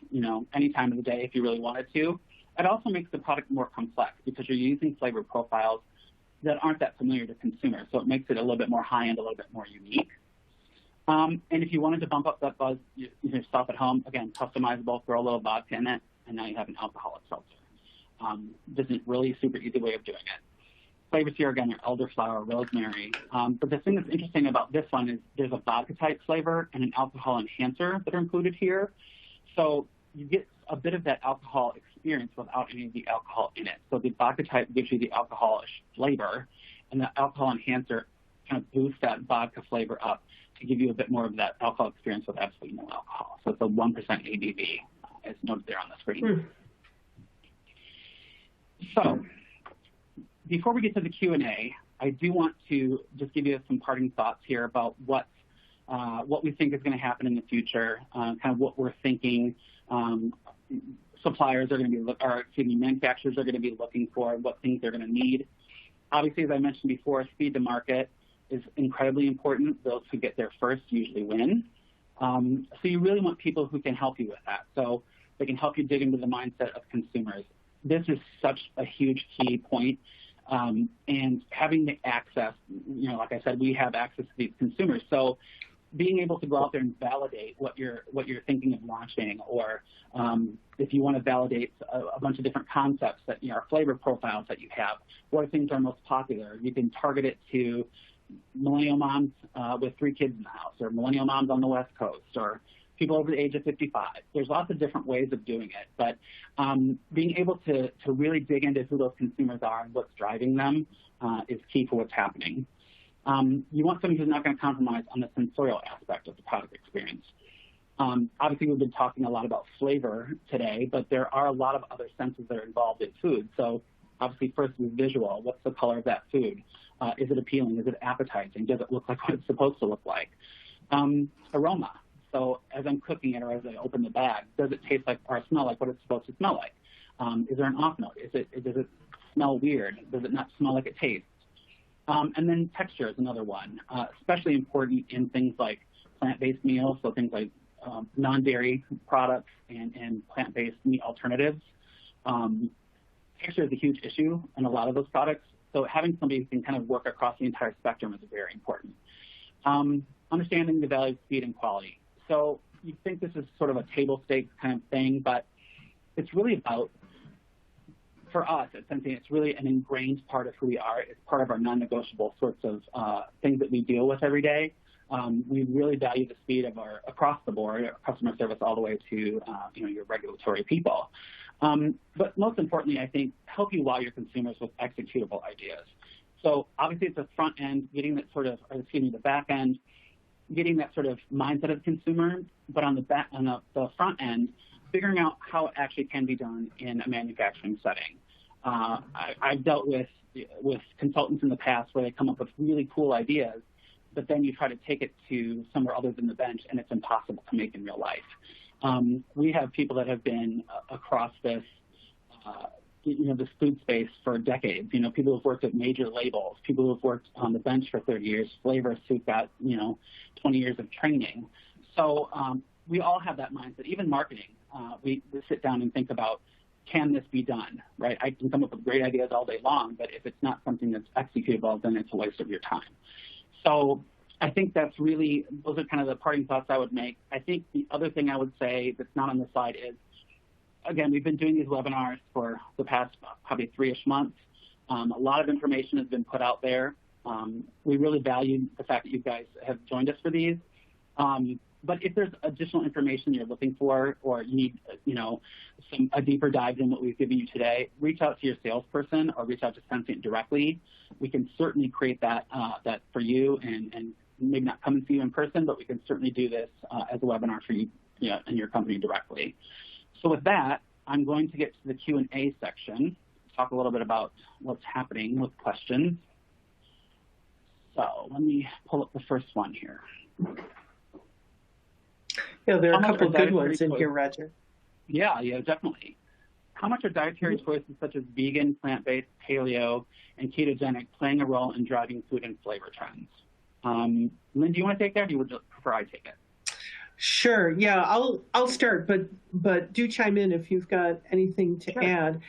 any time of the day if you really wanted to. It also makes the product more complex because you're using flavor profiles that aren't that familiar to consumers. So it makes it a little bit more high-end, a little bit more unique. And if you wanted to bump up that buzz yourself at home, again, customizable, throw a little vodka in it, and now you have an alcoholic seltzer. This is a really super easy way of doing it. Flavors here, again, are elderflower, rosemary. But the thing that's interesting about this one is there's a vodka-type flavor and an alcohol enhancer that are included here. So you get a bit of that alcohol experience without any of the alcohol in it. So the vodka type gives you the alcoholish flavor, and the alcohol enhancer kind of boosts that vodka flavor up to give you a bit more of that alcohol experience with absolutely no alcohol. So it's a 1% ABV, as noted there on the screen. So before we get to the Q&A, I do want to just give you some parting thoughts here about what we think is going to happen in the future, kind of what we're thinking suppliers are going to be, manufacturers are going to be looking for, what things they're going to need. Obviously, as I mentioned before, speed to market is incredibly important. Those who get there first usually win. So you really want people who can help you with that. So they can help you dig into the mindset of consumers. This is such a huge key point. And having the access, like I said, we have access to these consumers. So being able to go out there and validate what you're thinking of launching, or if you want to validate a bunch of different concepts that flavor profiles that you have, what things are most popular. You can target it to millennial moms with 3 kids in the house, or millennial moms on the West Coast, or people over the age of 55. There's lots of different ways of doing it, but being able to really dig into who those consumers are and what's driving them is key for what's happening. You want somebody who's not going to compromise on the sensorial aspect of the product experience. Obviously, we've been talking a lot about flavor today, but there are a lot of other senses that are involved in food. So Obviously, first is visual. What's the color of that food? Is it appealing? Is it appetizing? Does it look like what it's supposed to look like? Aroma. So as I'm cooking it or as I open the bag, does it taste like or smell like what it's supposed to smell like? Is there an off note? Does it smell weird? Does it not smell like it tastes? And then texture is another one, especially important in things like plant-based meals, so things like non-dairy products and plant-based meat alternatives. Texture is a huge issue in a lot of those products, so having somebody who can kind of work across the entire spectrum is very important. Understanding the value of speed and quality. So you think this is sort of a table stakes kind of thing, but it's really about, for us at Sensient, it's really an ingrained part of who we are. It's part of our non-negotiable sorts of things that we deal with every day. We really value the speed of our across the board, our customer service all the way to your regulatory people. But most importantly, I think help you wow your consumers with executable ideas. So obviously it's the front end, getting that sort of, or excuse me, the back end, getting that sort of mindset of the consumer, but on the front end, figuring out how it actually can be done in a manufacturing setting. I've dealt with consultants in the past where they come up with really cool ideas, but then you try to take it to somewhere other than the bench, and it's impossible to make in real life. We have people that have been across this food space for decades. People who've worked at major labels, people who've worked on the bench for 30 years, flavorists who've got 20 years of training. So we all have that mindset. Even marketing, we sit down and think about, can this be done, right? I can come up with great ideas all day long, but if it's not something that's executable, then it's a waste of your time. So I think those are kind of the parting thoughts I would make. I think the other thing I would say that's not on the slide is, again, we've been doing these webinars for the past probably 3-ish months. A lot of information has been put out there. We really value the fact that you guys have joined us for these. But if there's additional information you're looking for, or you need, a deeper dive than what we've given you today, reach out to your salesperson or reach out to Sensient directly. We can certainly create that for you, and maybe not come and see you in person, but we can certainly do this as a webinar for you, and your company directly. So with that, I'm going to get to the Q&A section, talk a little bit about what's happening with questions. So let me pull up the first one here. Yeah, there are a couple of good ones in here, Roger. Yeah, definitely. How much are dietary choices such as vegan, plant-based, paleo, and ketogenic playing a role in driving food and flavor trends? Lynn, do you want to take that, or do you prefer I take it? Sure. Yeah, I'll start, but do chime in if you've got anything to add.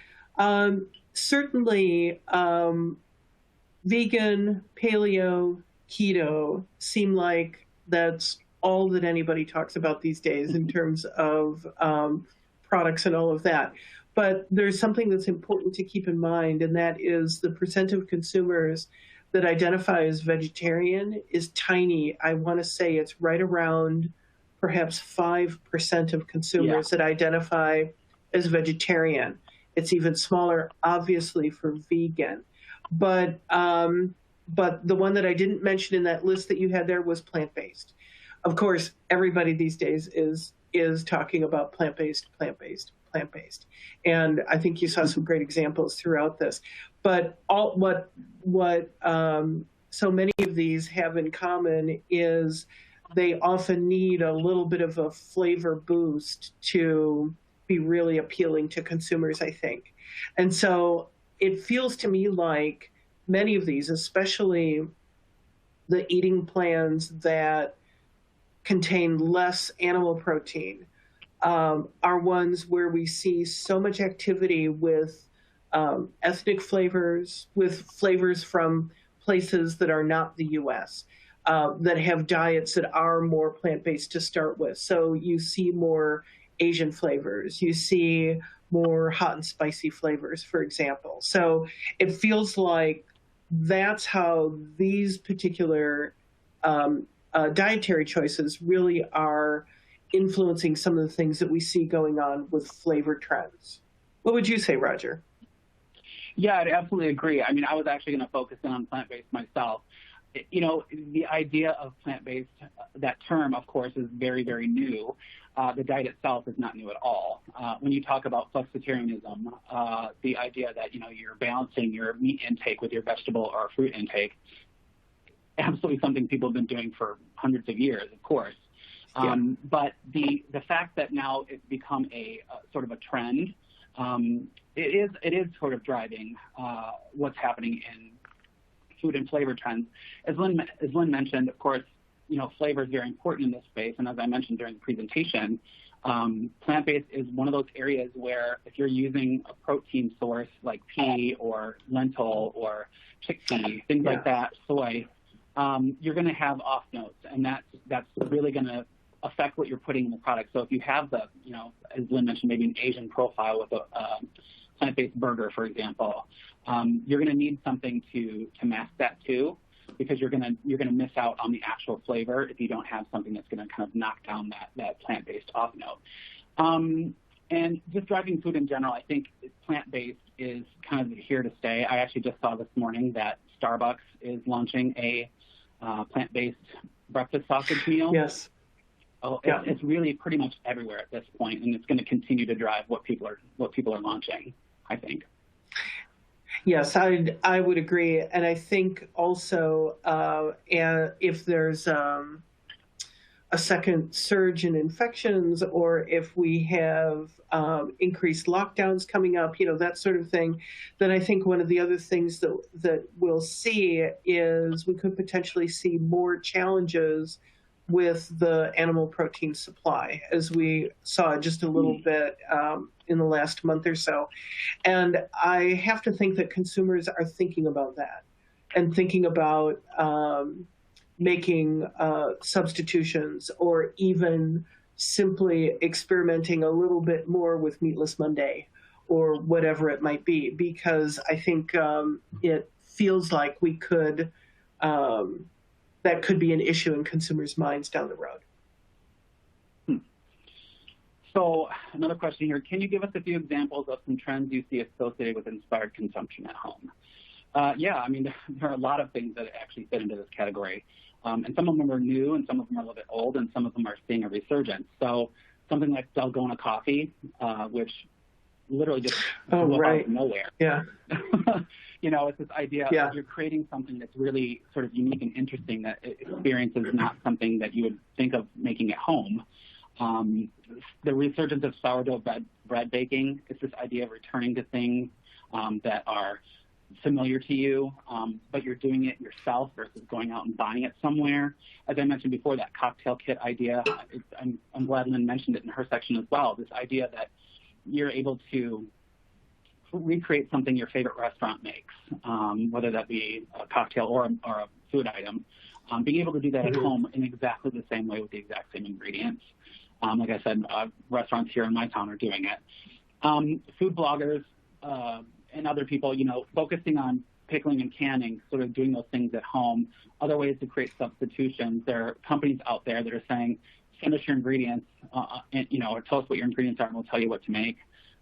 Certainly, vegan, paleo, keto seem like that's all that anybody talks about these days in terms of products and all of that. But there's something that's important to keep in mind, and that is the percent of consumers that identify as vegetarian is tiny. I want to say it's right around perhaps 5% of consumers that identify as vegetarian. It's even smaller, obviously, for vegan. But the one that I didn't mention in that list that you had there was plant-based. Of course, everybody these days is talking about plant-based. And I think you saw some great examples throughout this. But what so many of these have in common is they often need a little bit of a flavor boost to be really appealing to consumers, I think. And so it feels to me like many of these, especially the eating plans that contain less animal protein, are ones where we see so much activity with ethnic flavors, with flavors from places that are not the U.S., that have diets that are more plant-based to start with. So you see more Asian flavors. You see more hot and spicy flavors, for example. So it feels like that's how these particular dietary choices really are influencing some of the things that we see going on with flavor trends. What would you say, Roger? Yeah, I'd absolutely agree. I mean, I was actually going to focus in on plant-based myself. you know, the idea of plant-based, that term, of course, is very, very new. The diet itself is not new at all. When you talk about flexitarianism, the idea that, you know, you're balancing your meat intake with your vegetable or fruit intake, absolutely something people have been doing for hundreds of years, of course. But the fact that now it's become a sort of a trend, it is sort of driving what's happening in food and flavor trends. As Lynn mentioned, of course, you know, flavor is very important in this space. And as I mentioned during the presentation, plant-based is one of those areas where if you're using a protein source like pea or lentil or chickpea, things like that, soy, you're going to have off notes, and that's really going to affect what you're putting in the product. So if you have the, you know, as Lynn mentioned, maybe an Asian profile with a plant-based burger, for example, you're going to need something to mask that too, because you're going to miss out on the actual flavor if you don't have something that's going to kind of knock down that plant-based off note. And just driving food in general, I think plant-based is kind of here to stay. I actually just saw this morning that Starbucks is launching a plant-based breakfast sausage meal. Yes. Oh, it's really pretty much everywhere at this point, and it's going to continue to drive what people are launching, I think. Yes, I would agree, and I think also if there's a second surge in infections, or if we have increased lockdowns coming up, you know, that sort of thing, then I think one of the other things that we'll see is we could potentially see more challenges with the animal protein supply, as we saw just a little bit in the last month or so. And I have to think that consumers are thinking about that and thinking about making substitutions, or even simply experimenting a little bit more with Meatless Monday or whatever it might be, because I think it feels like we could that could be an issue in consumers' minds down the road. So another question here. Can you give us a few examples of some trends you see associated with inspired consumption at home? Yeah, I mean, there are a lot of things that actually fit into this category. And some of them are new, and some of them are a little bit old, and some of them are seeing a resurgence. So something like Dalgona coffee, which literally just blew up out of nowhere. Yeah. You know, it's this idea that you're creating something that's really sort of unique and interesting, that experience is not something that you would think of making at home. The resurgence of sourdough bread baking is this idea of returning to things that are familiar to you, but you're doing it yourself versus going out and buying it somewhere. As I mentioned before, that cocktail kit idea, I'm glad Lynn mentioned it in her section as well, this idea that you're able to recreate something your favorite restaurant makes, whether that be a cocktail or a food item, being able to do that at home in exactly the same way with the exact same ingredients. Like I said, restaurants here in my town are doing it. Food bloggers and other people, you know, focusing on pickling and canning, sort of doing those things at home. Other ways to create substitutions. There are companies out there that are saying, send us your ingredients, and, you know, or tell us what your ingredients are, and we'll tell you what to make.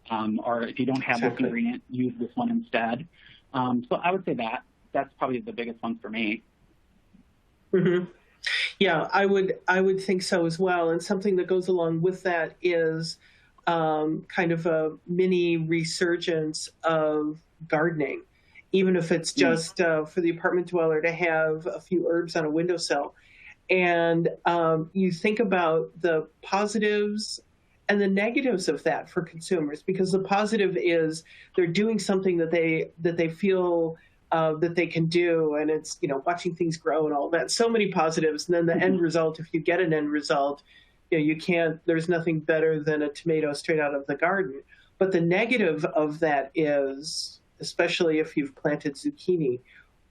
Or if you don't have this ingredient, use this one instead. So I would say that's probably the biggest one for me. Mm-hmm. Yeah, I would think so as well. And something that goes along with that is kind of a mini resurgence of gardening, even if it's just for the apartment dweller to have a few herbs on a windowsill. And you think about the positives and the negatives of that for consumers, because the positive is they're doing something that they feel that they can do, and it's, you know, watching things grow and all that. So many positives, and then the end result, if you get an end result, you know, you can't. There's nothing better than a tomato straight out of the garden. But the negative of that is, especially if you've planted zucchini,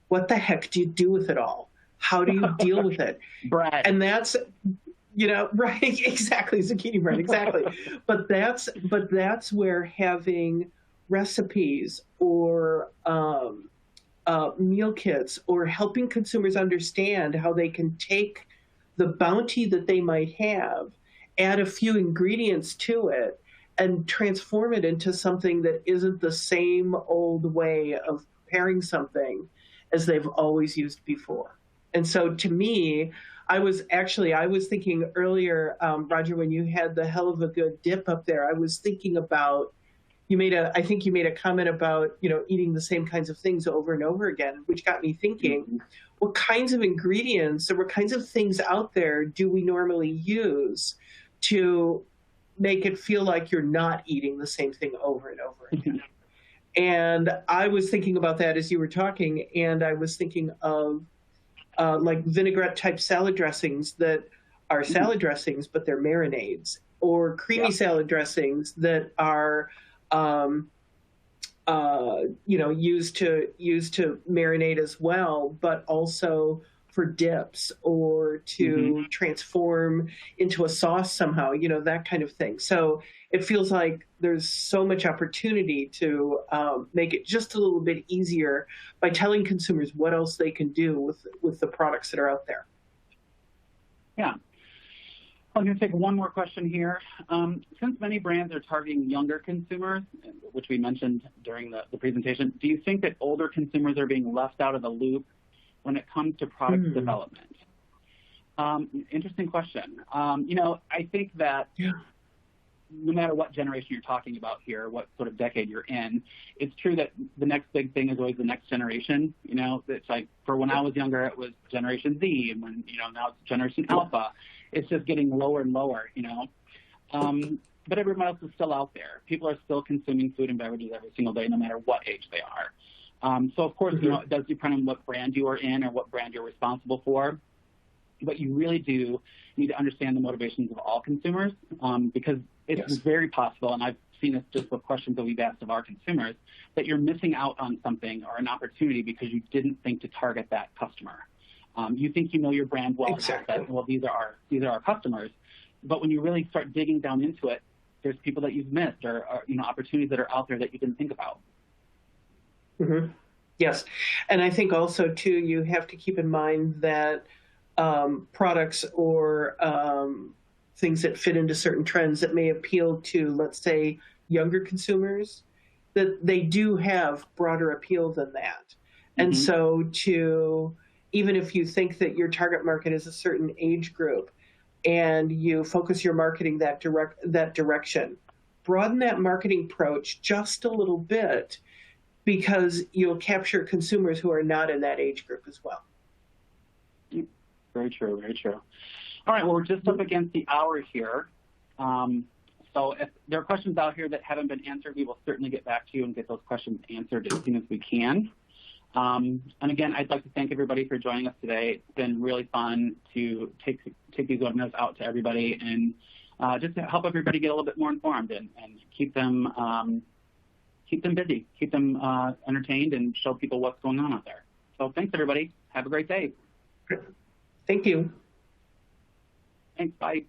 what the heck do you do with it all? How do you deal with it? Bread. And that's, you know, right, exactly, zucchini bread, exactly. But that's where having recipes or meal kits, or helping consumers understand how they can take the bounty that they might have, add a few ingredients to it, and transform it into something that isn't the same old way of preparing something as they've always used before. And so to me, I was thinking earlier, Roger, when you had the hell of a good dip up there, I was thinking about, I think you made a comment about, eating the same kinds of things over and over again, which got me thinking, what kinds of ingredients or what kinds of things out there do we normally use to make it feel like you're not eating the same thing over and over again? And I was thinking about that as you were talking, and I was thinking of like vinaigrette type salad dressings that are salad dressings, but they're marinades, or creamy salad dressings that are used to marinate as well, but also for dips or to transform into a sauce somehow, that kind of thing. So it feels like there's so much opportunity to make it just a little bit easier by telling consumers what else they can do with the products that are out there. Yeah. I'm going to take one more question here. Since many brands are targeting younger consumers, which we mentioned during the presentation, do you think that older consumers are being left out of the loop when it comes to product development? Interesting question. I think that no matter what generation you're talking about here, what sort of decade you're in, it's true that the next big thing is always the next generation. It's like, for when I was younger, it was Generation Z, and when, now it's Generation Alpha. It's just getting lower and lower, but everyone else is still out there. People are still consuming food and beverages every single day, no matter what age they are. So of course, it does depend on what brand you are in or what brand you're responsible for. But you really do need to understand the motivations of all consumers, because it's very possible, and I've seen this just with questions that we've asked of our consumers, that you're missing out on something or an opportunity because you didn't think to target that customer. You think you know your brand well enough that, well, these are our customers. But when you really start digging down into it, there's people that you've missed or opportunities that are out there that you didn't think about. Yes. And I think also, too, you have to keep in mind that products or things that fit into certain trends that may appeal to, let's say, younger consumers, that they do have broader appeal than that. And so even if you think that your target market is a certain age group and you focus your marketing that direction, broaden that marketing approach just a little bit, because you'll capture consumers who are not in that age group as well. Very true, very true. All right, well, we're just up against the hour here. So if there are questions out here that haven't been answered, we will certainly get back to you and get those questions answered as soon as we can. And again, I'd like to thank everybody for joining us today. It's been really fun to take these webinars out to everybody and just to help everybody get a little bit more informed and keep them busy, keep them entertained, and show people what's going on out there. So thanks, everybody. Have a great day. Thank you. Thanks. Bye.